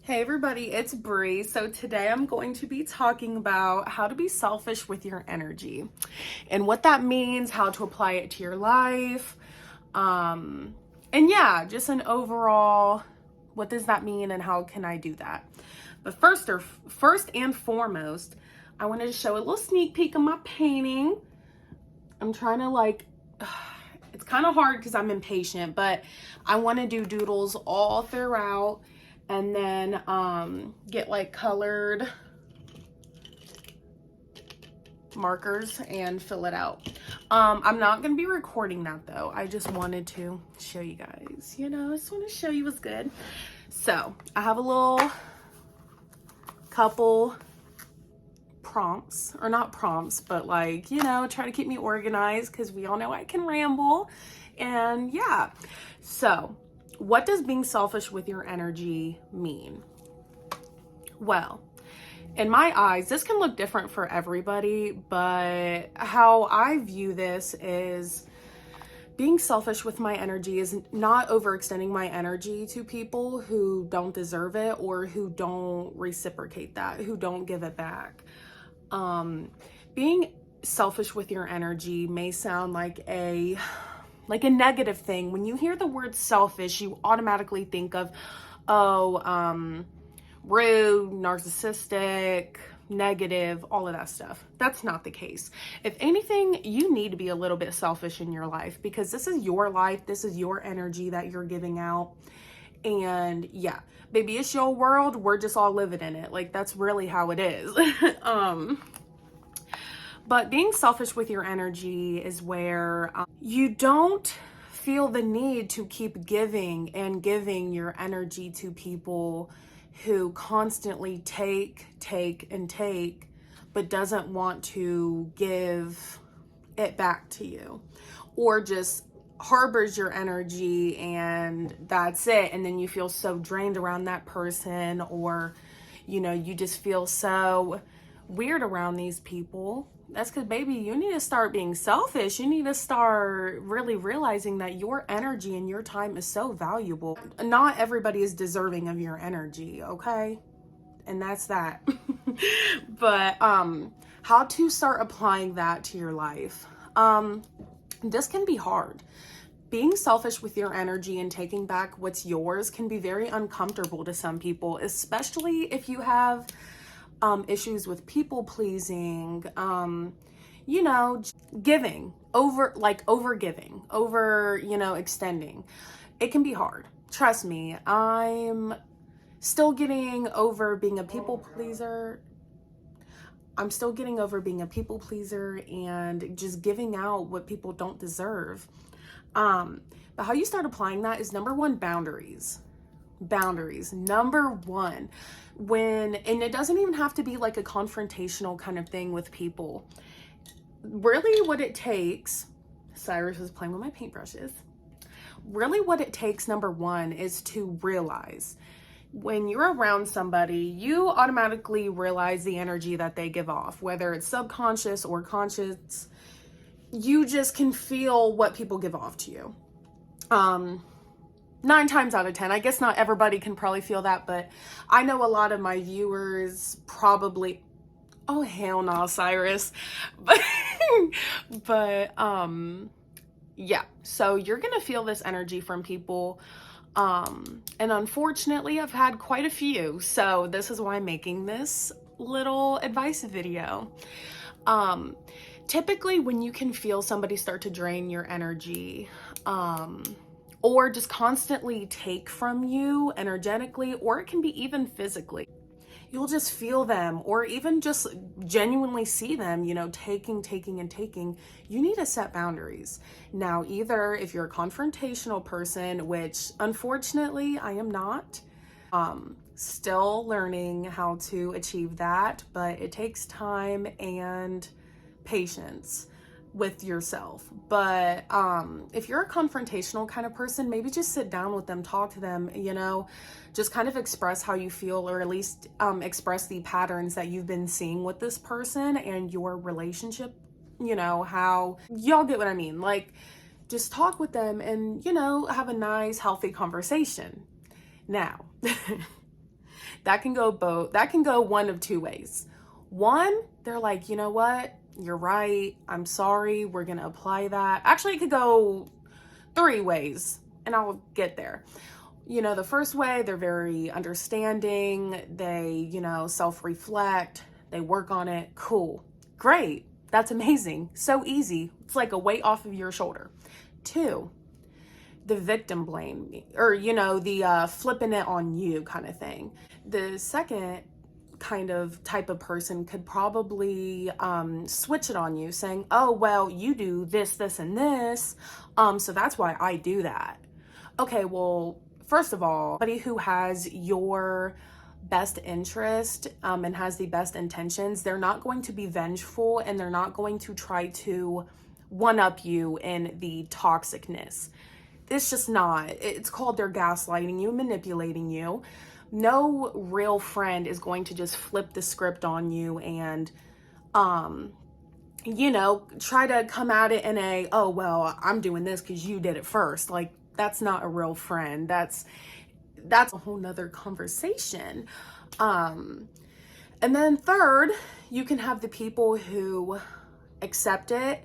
Hey everybody, it's Bree. So today I'm going to be talking about how to be selfish with your energy and what that means, how to apply it to your life. And yeah, just an overall, what does that mean and how can I do that? But first and foremost, I wanted to show a little sneak peek of my painting. I'm trying to it's kind of hard because I'm impatient, but I want to do doodles all throughout and then get like colored markers and fill it out. I'm not going to be recording that though. I just wanted to show you guys, I just want to show you what's good. So I have a little couple prompts, or not prompts, but try to keep me organized because we all know I can ramble. And yeah, so what does being selfish with your energy mean? Well, in my eyes, this can look different for everybody, but how I view this is being selfish with my energy is not overextending my energy to people who don't deserve it or who don't reciprocate that, who don't give it back. Being selfish with your energy may sound like a negative thing. When you hear the word selfish, you automatically think of, rude, narcissistic, negative, all of that stuff. That's not the case. If anything, you need to be a little bit selfish in your life because this is your life. This is your energy that you're giving out. And yeah, baby, it's your world. We're just all living in it. Like, that's really how it is. But being selfish with your energy is where you don't feel the need to keep giving and giving your energy to people who constantly take, but doesn't want to give it back to you, or just harbors your energy and that's it. And then you feel so drained around that person, or, you just feel so weird around these people. That's because, baby, you need to start being selfish. You need to start really realizing that your energy and your time is so valuable. Not everybody is deserving of your energy, okay? And that's that. But how to start applying that to your life. This can be hard. Being selfish with your energy and taking back what's yours can be very uncomfortable to some people, especially if you have issues with people pleasing, giving over giving, over, extending. It can be hard. Trust me, I'm still getting over being a people pleaser. And just giving out what people don't deserve. But how you start applying that is number one, boundaries. Number one. And it doesn't even have to be like a confrontational kind of thing with people. Really what it takes, Cyrus is playing with my paintbrushes. Really what it takes, number one, is to realize when you're around somebody, you automatically realize the energy that they give off, whether it's subconscious or conscious. You just can feel what people give off to you. 9 times out of 10, I guess not everybody can probably feel that, but I know a lot of my viewers probably, oh hell no, Cyrus. But yeah, so you're gonna feel this energy from people. And unfortunately, I've had quite a few, so this is why I'm making this little advice video. Typically when you can feel somebody start to drain your energy, or just constantly take from you energetically, or it can be even physically. You'll just feel them, or even just genuinely see them, taking. You need to set boundaries. Now, either if you're a confrontational person, which unfortunately I am not, still learning how to achieve that, but it takes time and patience with yourself. But if you're a confrontational kind of person, maybe just sit down with them, talk to them, just kind of express how you feel, or at least express the patterns that you've been seeing with this person and your relationship, how y'all get what I mean. Like, just talk with them and, have a nice, healthy conversation. Now, That can go one of two ways. One, they're like, you know what? You're right. I'm sorry. We're going to apply that. Actually, it could go three ways, and I'll get there. The first way, they're very understanding. They, self-reflect. They work on it. Cool. Great. That's amazing. So easy. It's like a weight off of your shoulder. Two, the victim blame, or, the flipping it on you kind of thing. The second kind of type of person could probably switch it on you, saying, oh, well, you do this, this, and this, so that's why I do that. Okay, well, first of all, somebody who has your best interest and has the best intentions, they're not going to be vengeful, and they're not going to try to one-up you in the toxicness. It's just not. It's called they're gaslighting you, manipulating you. No real friend is going to just flip the script on you and, try to come at it in a, oh, well, I'm doing this because you did it first. Like, that's not a real friend. That's a whole nother conversation. And then third, you can have the people who accept it,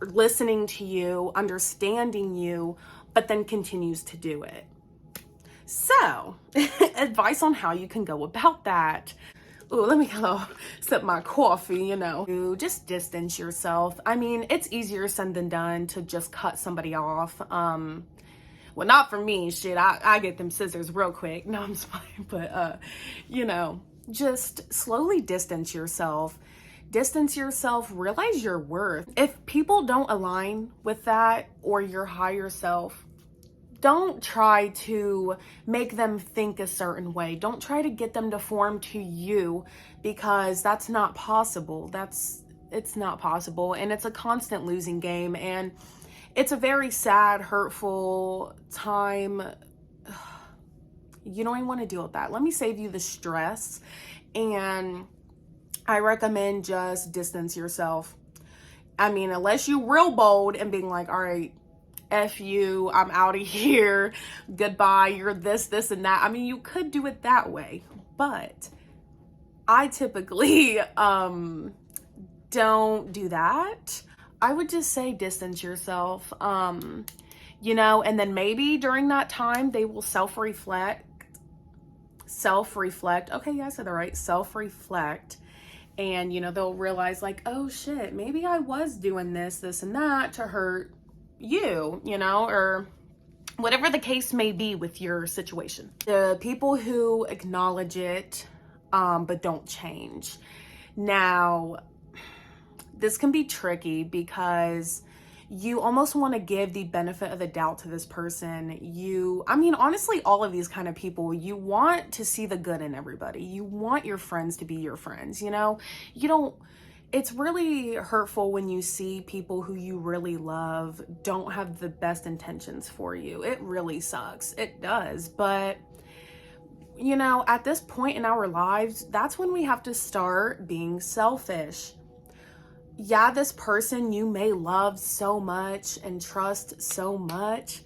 listening to you, understanding you, but then continues to do it. So, advice on how you can go about that. Ooh, let me go sip my coffee, Just distance yourself. I mean, it's easier said than done to just cut somebody off. Well, not for me, shit. I get them scissors real quick. No, I'm just fine. But, just slowly distance yourself. Distance yourself, realize your worth. If people don't align with that or your higher self, don't try to make them think a certain way. Don't try to get them to form to you, because that's not possible. It's not possible. And it's a constant losing game. And it's a very sad, hurtful time. You don't even want to deal with that. Let me save you the stress. And I recommend just distance yourself. I mean, unless you're real bold and being like, all right, F you, I'm out of here, goodbye, you're this, this, and that. I mean, you could do it that way, but I typically don't do that. I would just say distance yourself, and then maybe during that time, they will self-reflect. Okay, yeah, I said that right. Self-reflect. And, they'll realize like, oh shit, maybe I was doing this, this, and that to hurt you, or whatever the case may be with your situation. The people who acknowledge it, but don't change. Now, this can be tricky because you almost want to give the benefit of the doubt to this person. Honestly, all of these kind of people, you want to see the good in everybody. You want your friends to be your friends, it's really hurtful when you see people who you really love don't have the best intentions for you. It really sucks. It does. But, at this point in our lives, that's when we have to start being selfish. Yeah, this person you may love so much and trust so much,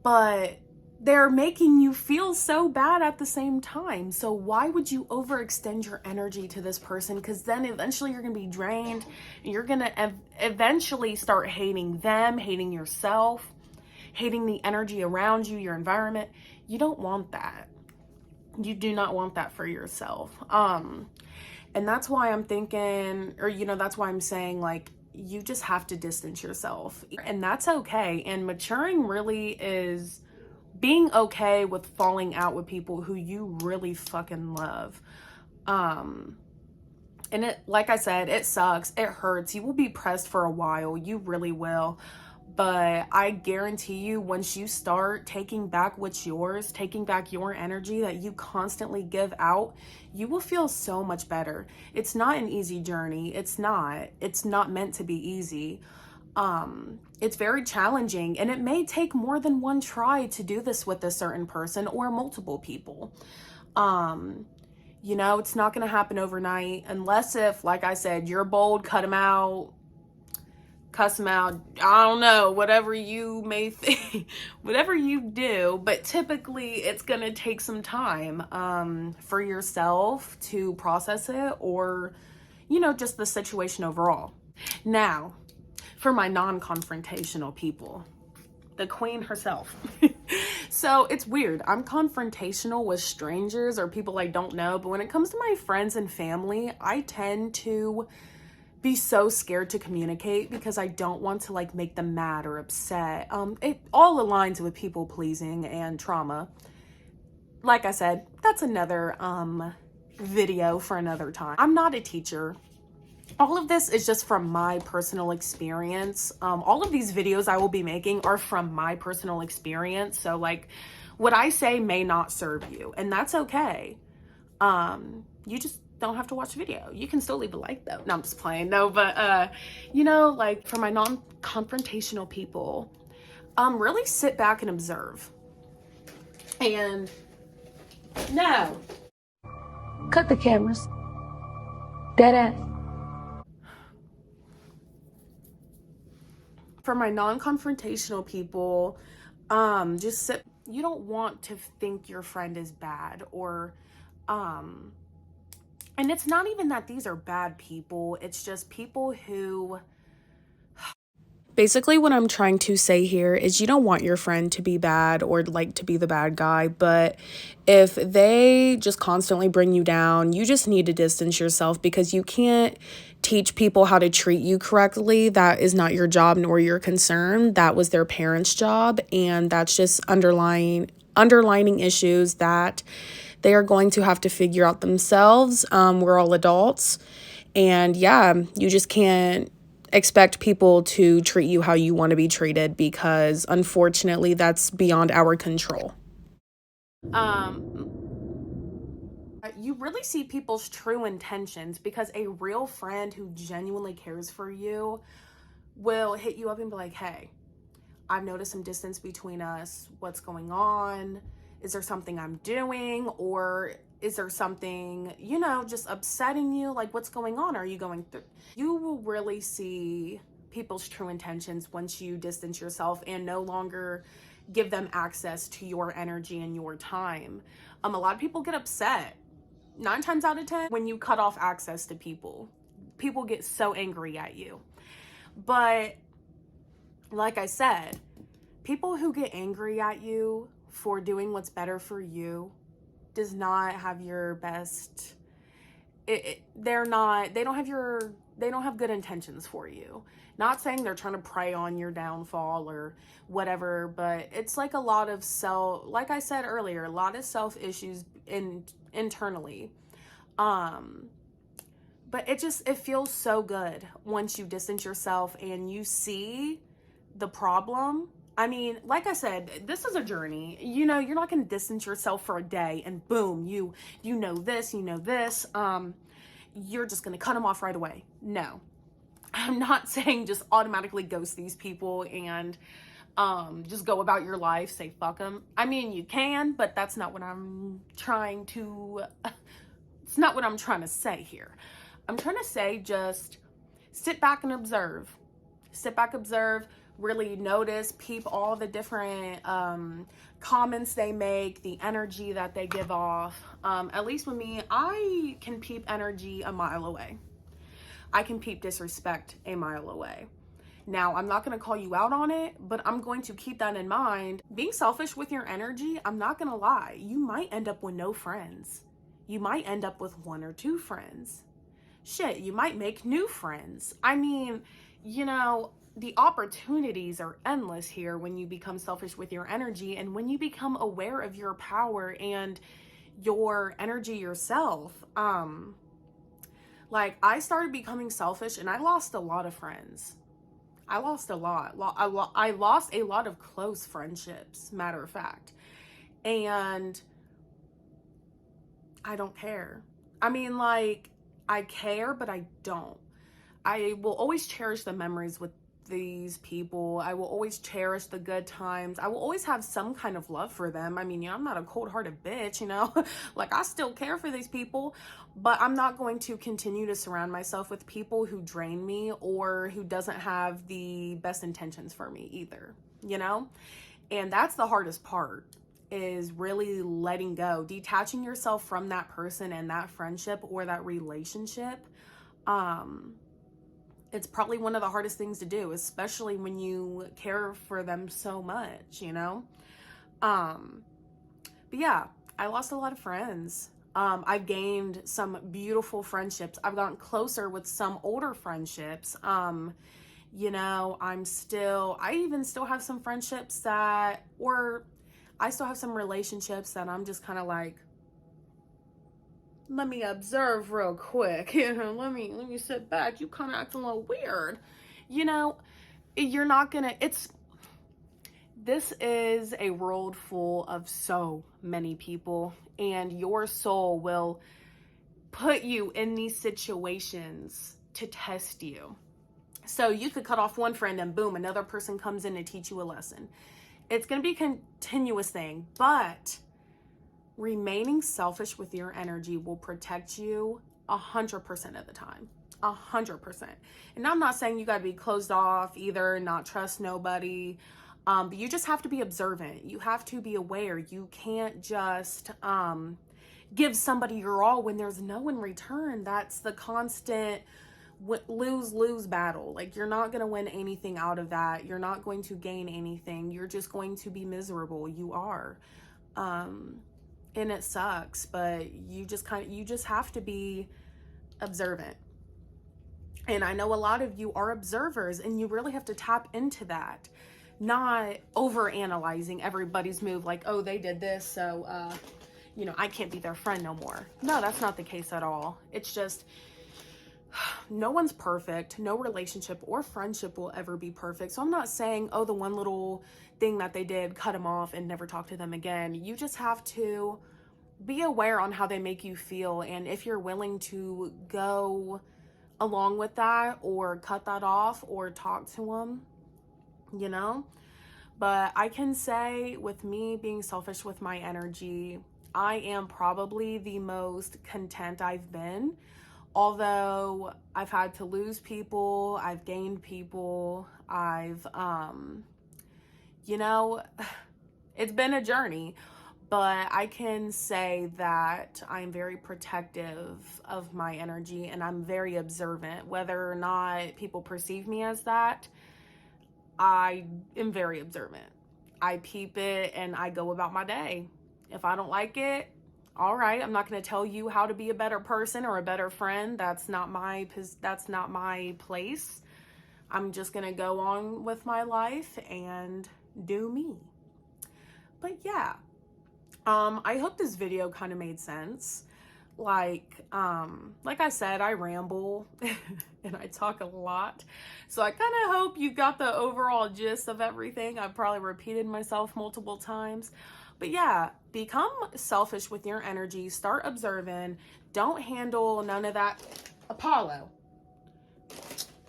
but they're making you feel so bad at the same time. So why would you overextend your energy to this person? Because then eventually you're going to be drained. And you're going to eventually start hating them, hating yourself, hating the energy around you, your environment. You don't want that. You do not want that for yourself. And that's why I'm thinking, or, that's why I'm saying, like, you just have to distance yourself. And that's okay. And maturing really is being okay with falling out with people who you really fucking love. And it, like I said, it sucks. It hurts. You will be pressed for a while. You really will. But I guarantee you, once you start taking back what's yours, taking back your energy that you constantly give out, you will feel so much better. It's not an easy journey. It's not meant to be easy. It's very challenging, and it may take more than one try to do this with a certain person or multiple people. It's not going to happen overnight unless if, like I said, you're bold, cut them out, cuss them out. I don't know, whatever you may think, whatever you do, but typically it's going to take some time for yourself to process it, or, you know, just the situation overall. Now, for my non-confrontational people, the queen herself. So it's weird. I'm confrontational with strangers or people I don't know, but when it comes to my friends and family, I tend to be so scared to communicate because I don't want to like make them mad or upset. It all aligns with people pleasing and trauma. Like I said, that's another video for another time. I'm not a teacher. All of this is just from my personal experience. All of these videos I will be making are from my personal experience. So like what I say may not serve you, and that's okay. You just don't have to watch the video. You can still leave a like though. No, I'm just playing. No, but you know, like for my non-confrontational people, really sit back and observe. And no. Cut the cameras. Dead ass. For my non-confrontational people, just sit. You don't want to think your friend is bad, or and it's not even that these are bad people, it's just people who basically what I'm trying to say here is you don't want your friend to be bad or like to be the bad guy, but if they just constantly bring you down, you just need to distance yourself, because you can't teach people how to treat you correctly. That is not your job nor your concern. That was their parents' job, and that's just underlining issues that they are going to have to figure out themselves. We're all adults, and yeah, you just can't expect people to treat you how you want to be treated, because unfortunately that's beyond our control. You really see people's true intentions, because a real friend who genuinely cares for you will hit you up and be like, hey, I've noticed some distance between us. What's going on? Is there something I'm doing? Or is there something, you know, just upsetting you? Like, what's going on? Are you going through? You will really see people's true intentions once you distance yourself and no longer give them access to your energy and your time. A lot of people get upset. 9 times out of 10, when you cut off access to people, people get so angry at you. But like I said, people who get angry at you for doing what's better for you does not have your best. They don't have good intentions for you. Not saying they're trying to prey on your downfall or whatever, but it's like a lot of like I said earlier, a lot of self issues internally. But it feels so good once you distance yourself and you see the problem. I mean, like I said, this is a journey. You know, you're not going to distance yourself for a day and boom, you know this, you're just going to cut them off right away. No, I'm not saying just automatically ghost these people and just go about your life, say fuck them. I mean, you can, but that's not what I'm trying to, it's not what I'm trying to say here. I'm trying to say just sit back and observe. Sit back, observe, really notice, peep all the different comments they make, the energy that they give off. At least with me, I can peep energy a mile away. I can peep disrespect a mile away. Now, I'm not going to call you out on it, but I'm going to keep that in mind. Being selfish with your energy, I'm not going to lie. You might end up with no friends. You might end up with 1 or 2 friends. Shit, you might make new friends. I mean, you know, the opportunities are endless here when you become selfish with your energy, and when you become aware of your power and your energy yourself. Like, I started becoming selfish and I lost a lot of friends. I lost a lot. I lost a lot of close friendships, matter of fact. And I don't care. I mean, like, I care, but I don't. I will always cherish the memories with these people. I will always cherish the good times. I will always have some kind of love for them. I mean, I'm not a cold-hearted bitch, like I still care for these people, but I'm not going to continue to surround myself with people who drain me or who doesn't have the best intentions for me either, And that's the hardest part, is really letting go, detaching yourself from that person and that friendship or that relationship. It's probably one of the hardest things to do, especially when you care for them so much, But yeah, I lost a lot of friends. I've gained some beautiful friendships. I've gotten closer with some older friendships. I even still have some friendships I still have some relationships that I'm just kind of like, let me observe real quick, let me sit back. You kind of act a little weird, you're not gonna, this is a world full of so many people, and your soul will put you in these situations to test you. So you could cut off one friend and boom, another person comes in to teach you a lesson. It's going to be a continuous thing, but remaining selfish with your energy will protect you 100% of the time. 100%. And I'm not saying you got to be closed off either, not trust nobody. But you just have to be observant. You have to be aware. You can't just give somebody your all when there's no in return. That's the constant lose-lose battle. Like, you're not going to win anything out of that. You're not going to gain anything. You're just going to be miserable. You are. And it sucks, but you just have to be observant. And I know a lot of you are observers, and you really have to tap into that. Not over analyzing everybody's move, like, oh, they did this, so I can't be their friend no more. No, that's not the case at all. It's just, no one's perfect. No relationship or friendship will ever be perfect. So I'm not saying, oh, the one little thing that they did, cut them off and never talk to them again. You just have to be aware on how they make you feel, and if you're willing to go along with that or cut that off or talk to them, But I can say, with me being selfish with my energy, I am probably the most content I've been. Although I've had to lose people, I've gained people, it's been a journey. But I can say that I'm very protective of my energy, and I'm very observant. Whether or not people perceive me as that, I am very observant. I peep it and I go about my day. If I don't like it, all right, I'm not going to tell you how to be a better person or a better friend. That's not my place. I'm just going to go on with my life and do me. But yeah, I hope this video kind of made sense. Like I said, I ramble and I talk a lot. So I kind of hope you got the overall gist of everything. I probably repeated myself multiple times. But yeah, become selfish with your energy. Start observing. Don't handle none of that. Apollo.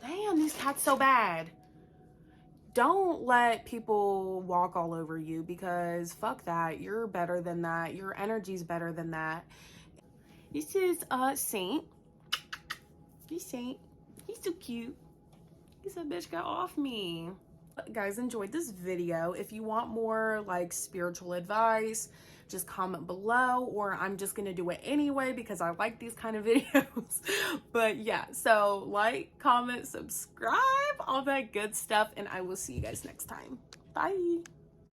Damn, these cats so bad. Don't let people walk all over you, because fuck that. You're better than that. Your energy's better than that. This is Saint. He's Saint. He's so cute. He's a bitch, got off me. Guys, enjoyed this video. If you want more like spiritual advice, just comment below, or I'm just gonna do it anyway because I like these kind of videos. But yeah, so like, comment, subscribe, all that good stuff, and I will see you guys next time. Bye.